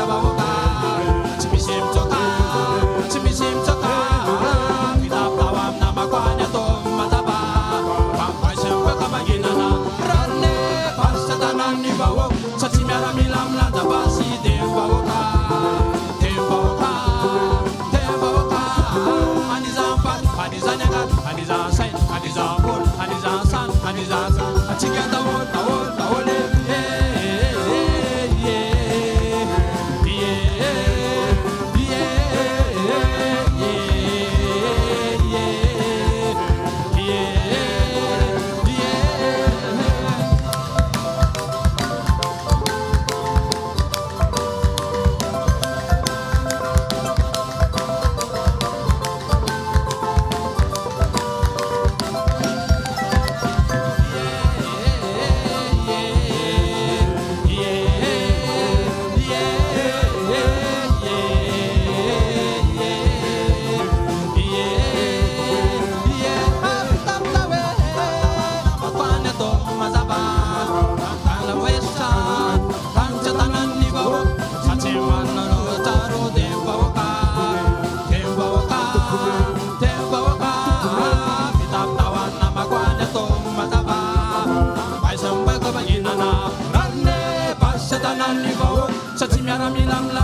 지켜봐볼까 치미심 좋다 치미심 좋다 비답다와 남아과냐 또 맞아봐 방과심 백가마기나나 란네 바사다난 니바워 차치미아라 밀람라 잡아시 댐바볼까 댐바볼까 댐바볼까 아니자판 아니자냐가 아니자사인 아니자본 아니자산 아니자산 아치게다워 다워 다워네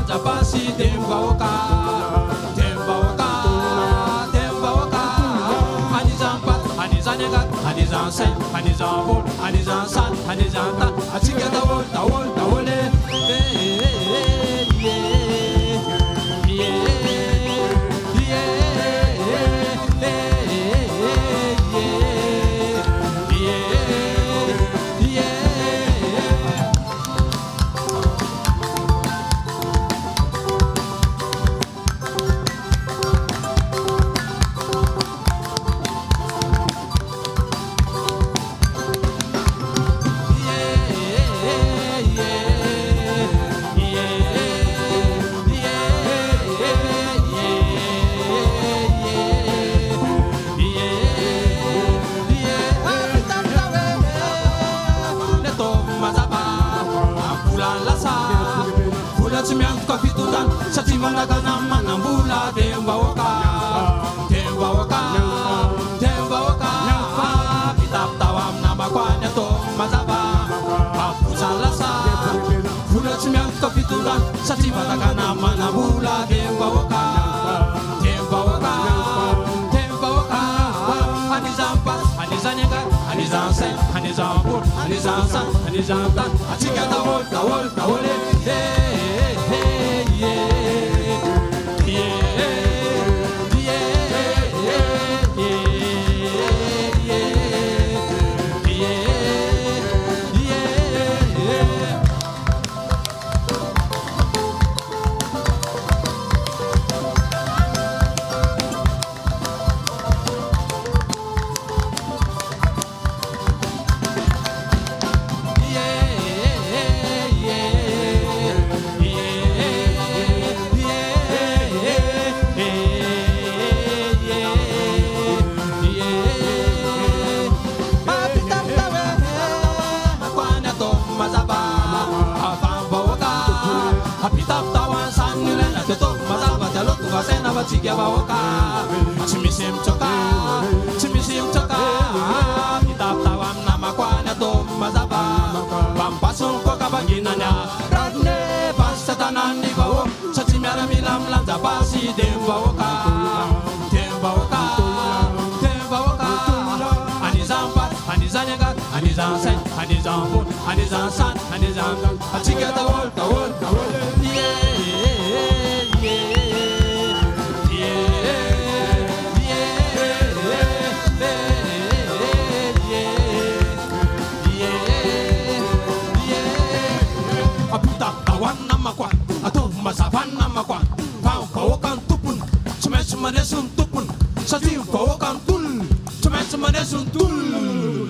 잡아시 댐바오까 댐바오까 댐바오까 아니장밭 아니자네가 아니장생 아니장볼 아니장산 아니장땅 아치게다월 다월 다월레 Satimalaga naman ang bula Dembawaka Dembawaka Dembawaka Pitaptawam na magwanya to Mazaba Papusalasa Hulatsumyang kapitulan Satimalaga naman ang bula Dembawaka Dembawaka Dembawaka Anizampas Anizanyaga Anizansen Anizambur Anizansan Anizantan Atsikatawol Tawol Tawole 지켜봐올까 치미심 쪼까 치미심 쪼까 비답다와 남아과냐 또 맞아봐 밤바송 꼬까박이나냐 라네 바사다난 니바오 차치미아라 밀람람 잡아시 댐바올까 댐바올까 댐바올까 아니장밭 아니자냐가 아니장생 아니장본 아니장산 아니장강 아치게다월 다월 다월 Masapan namakwan, pau pawakan tupun, cuma cuma dia sun tupun, sati pawakan tul, cuma cuma dia sun tul.